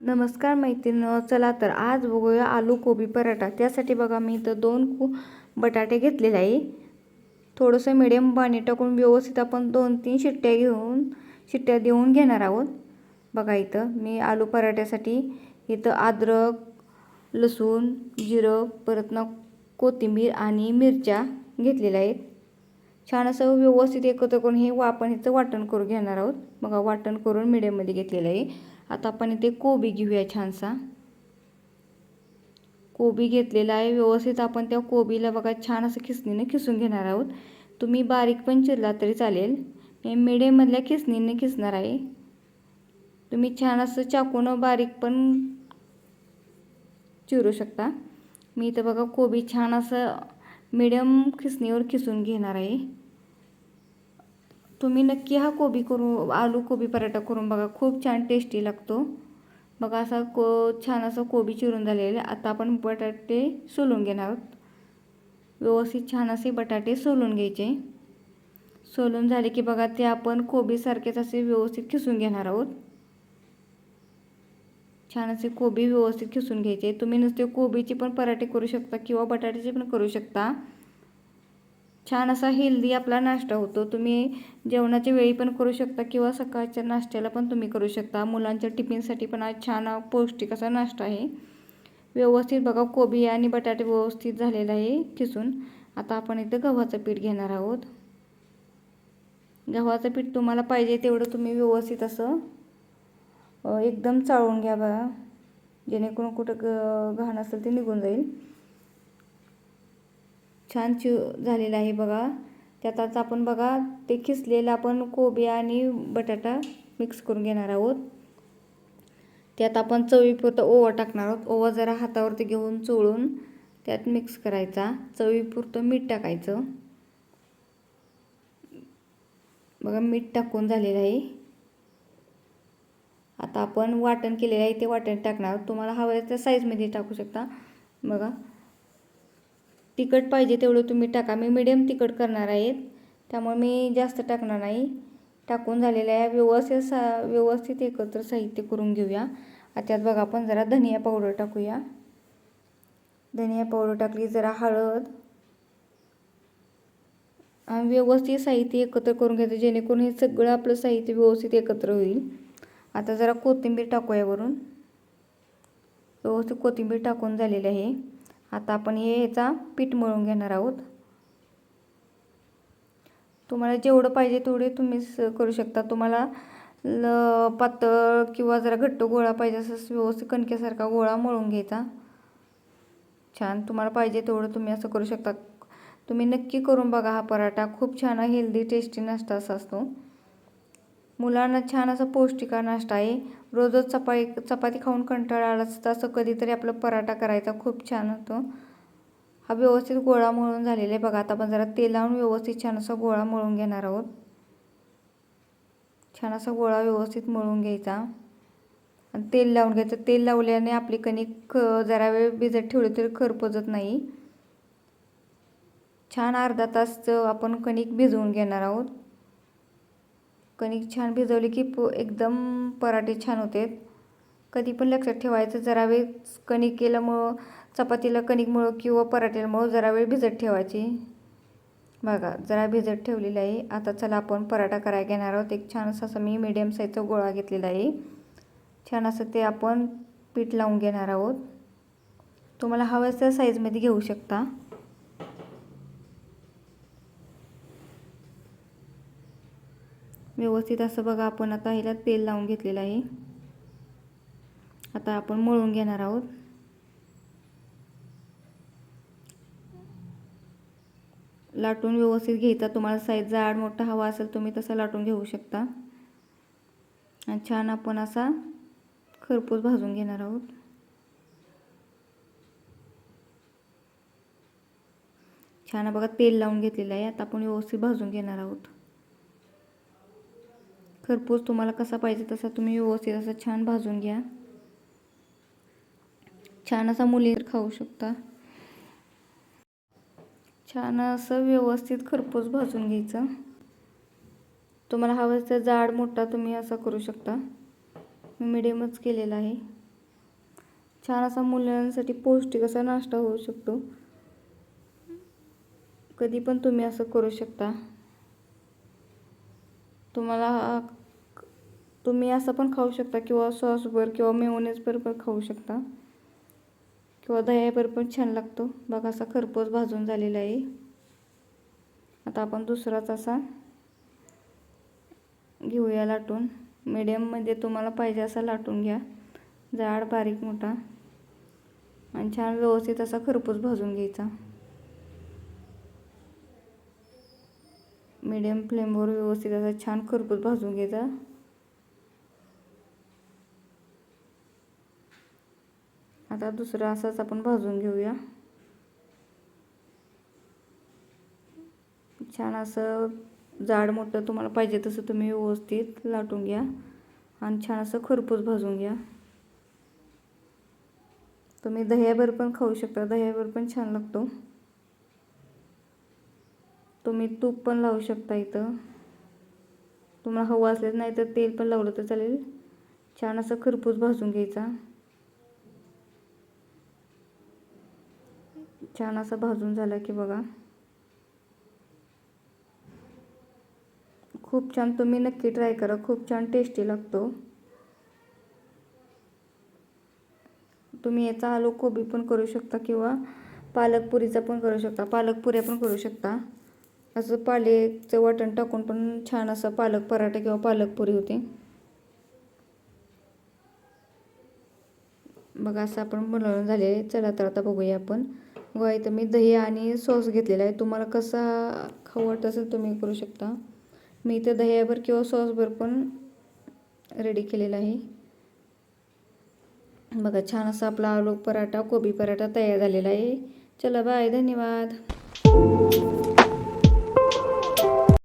नमस्कार मैत्रिणींनो, चला तर आज बघूया आलू कोबी पराठा। त्यासाठी बघा मी इथं 2 बटाटे घेतलेले आहे। थोडंसं मिडियम पाणी टाकून व्यवस्थित आपण 2-3 शिट्ट्या देऊन घेणार आहोत। बघा इथं मी आलू पराठ्यासाठी इथं अद्रक, लसूण, जिरं, परत कोथिंबीर आणि मिरच्या घेतलेल्या आहेत। छान असं व्यवस्थित एकत्र करून हे आपण इथं वाटण करून घेणार आहोत। बघा वाटण करून मिडियममध्ये घेतलेलं आहे। आता आपण इथे कोबी घेऊया। छानसा कोबी घेतलेला आहे। व्यवस्थित आपण त्या कोबीला बघा छान असं खिसणीने खिसून घेणार आहोत। तुम्ही बारीक पण चिरला तरी चालेल, मी मीडियम मधल्या खिसणीने खिसणार आहे। तुम्ही छान असं चाकून बारीक पण चिरू शकता। मी इथं बघा कोबी छान असं मीडियम खिसणीवर खिसून घेणार आहे। तुम्ही नक्की हा आलू कोबी पराठा करून बघा, खूप छान टेस्टी लागतो। बघा असा छान असं कोबी चिरून झालेले। आता आपण बटाटे सोलून घेणार आहोत। व्यवस्थित छान असे बटाटे सोलून घ्यायचे। सोलून झाले की बघा ते आपण कोबी सारखेच असे व्यवस्थित खिसून घेणार आहोत। छान असे कोबी व्यवस्थित खिसून घ्यायचे। तुम्ही नुसते कोबीचे पण पराठे करू शकता किंवा बटाट्याचे पण करू शकता। छान असा हेल्दी आपला नाश्ता होतो। तुम्ही जेवणाच्या वेळी पण करू शकता किंवा सकाळच्या नाश्त्याला पण तुम्ही करू शकता। मुलांच्या टिफिनसाठी पण आज छान पौष्टिक असा नाश्ता आहे। व्यवस्थित बघा कोबी आणि बटाटे व्यवस्थित झालेला आहे खिसून। आता आपण इथं गव्हाचं पीठ घेणार आहोत। गव्हाचं पीठ तुम्हाला पाहिजे तेवढं तुम्ही व्यवस्थित असं एकदम चाळून घ्या बघा, जेणेकरून कुठं घाण असेल ते निघून जाईल। छान झालेला आहे बघा। त्यातच आपण बघा ते खिसलेलं आपण कोबी आणि बटाटा मिक्स करून घेणार आहोत। त्यात आपण चवीपुरतं ओवा टाकणार आहोत। ओवा जरा हातावरती घेऊन चोळून त्यात मिक्स करायचा। चवीपुरतं मीठ टाकायचं। बघा मीठ टाकून झालेलं आहे। आता आपण वाटण केलेलं आहे ते वाटण टाकणार आहोत। तुम्हाला हवं त्या साईजमध्ये टाकू शकता। बघा तिखट पाहिजे तेवढं तुम्ही टाका। मी मिडियम तिखट करणार आहे, त्यामुळे मी जास्त टाकणार नाही। टाकून झालेलं आहे। व्यवस्थित एकत्र साहित्य करून घेऊया। त्यात बघा आपण जरा धनिया पावडर टाकूया। धनिया पावडर टाकली, जरा हळद आणि व्यवस्थित साहित्य एकत्र करून घ्यायचं, जेणेकरून हे सगळं आपलं साहित्य व्यवस्थित एकत्र होईल। आता जरा कोथिंबीर टाकूया वरून। व्यवस्थित कोथिंबीर टाकून झालेली आहे। आता आपण ह्याचा पीठ मळून घेणार आहोत। तुम्हाला जेवढं पाहिजे तेवढे तुम्ही करू शकता। तुम्हाला पातळ किंवा जरा घट्ट गोळा पाहिजे असं व्यवस्थित कणकेसारखा गोळा मळून घ्यायचा। छान तुम्हाला पाहिजे तेवढं तुम्ही असं करू शकता। तुम्ही नक्की करून बघा हा पराठा, खूप छान हेल्दी टेस्टी नाश्ता असा असतो। मुलांना छान असा पौष्टिक नाश्ता आहे। रोजच चपाती खाऊन कंटाळा आला असता असं कधीतरी आपला पराठा करायचा, खूप छान होतो। हा व्यवस्थित गोळा मळून झालेला आहे बघा। आता आपण जरा तेल लावून व्यवस्थित छान असा गोळा मळून घेणार आहोत। छान असा गोळा व्यवस्थित मळून घ्यायचा आणि तेल लावून घ्यायचं। तेल लावल्याने आपली कणिक जरा वेळ भिजत ठेवली तरी करपजत नाही। छान अर्धा तास आपण कणिक भिजवून घेणार आहोत। कणिक छान भिजवली की एकदम पराठे छान होते। कधी पण लक्षात ठेवायचं, जरा वेळ कणिकेला चपातीला कणिक मळू किंवा पराठ्याला मळू जरा वेळ भिजत ठेवायची। बघा जरा भिजत ठेवलेलं आहे। आता चला आपण पराठा करायला घेणार आहोत। एक छान असं मी मीडियम साईजचा गोळा घेतलेला आहे। छान असं ते आपण पीठ लावून घेणार आहोत। तुम्हाला हव्या त्या साईजमध्ये घेऊ शकता। व्यवस्थित असं बघा आपण आता ह्याला तेल लावून घेतलेलं आहे। आता आपण मळून घेणार आहोत। लाटून व्यवस्थित घ्यायचा। तुम्हाला साईज जाड मोठा हवा असेल तुम्ही तसा लाटून घेऊ शकता। आणि छान आपण असा खरपूस भाजून घेणार आहोत। छान बघा तेल लावून घेतलेलं आहे। आता आपण व्यवस्थित भाजून घेणार आहोत। खरपूस तुम्हाला कसा पाहिजे तसा तुम्ही व्यवस्थित असं छान भाजून घ्या। छान असा मुली खाऊ शकता। छान असं व्यवस्थित खरपूस भाजून घ्यायचं। तुम्हाला हवं तर जाड मोठा तुम्ही असं करू शकता। मी मिडियमच केलेला आहे। छान असा मुलांसाठी पौष्टिक असा नाश्ता होऊ शकतो. कधी पण तुम्ही असं करू शकता. तुम्ही असं पण खाऊ शकता किंवा सॉसवर किंवा मेयोनेजवर पण खाऊ शकता किंवा दह्यावर पण छान लागतो. बघा असा खरपूस भाजून झालेला आहे. आता आपण दुसराच असा घेऊया लाटून. मीडियममध्ये तुम्हाला पाहिजे असा लाटून घ्या, जाड बारीक मोठा, आणि छान व्यवस्थित असा खरपूस भाजून घ्यायचा. मीडियम फ्लेमवर व्यवस्थित असा छान खरपूस भाजून घ्यायचा. आता दुसरा असाच आपण भाजून घेऊया. छान असं जाड मोठं तुम्हाला पाहिजे तसं तुम्ही व्यवस्थित लाटून घ्या आणि छान असं खरपूस भाजून घ्या. तुम्ही दह्यावर पण खाऊ शकता, दह्यावर पण छान लागतो. तुम्ही तूप पण लावू शकता इथं, तुम्हाला हवं असलेच, नाही तर तेल पण लावलं तर चालेल. छान असं खरपूस भाजून घ्यायचा. छान असं भाजून झाला की बघा खूप छान. तुम्ही नक्की ट्राय करा, खूप छान टेस्टी लागतो. तुम्ही याचा आलू कोबी पण करू शकता किंवा पालकपुरीचा पण करू शकता, पालकपुऱ्या पण करू शकता. असं पालेचं वाटण टाकून पण छान असं पालक पराठा किंवा पालकपुरी होते. बघा असं आपण बनवून झाले आहे. चला तर आता बघूया आपण. बघा इथं मी दही आणि सॉस घेतलेला आहे. तुम्हाला कसा खाऊ वाटत असेल तुम्ही करू शकता. मी इथं दह्यावर किंवा सॉसवर पण रेडी केलेला आहे. बघा छान असा आपला आलू पराठा कोबी पराठा तयार झालेला आहे. चला बाय, धन्यवाद.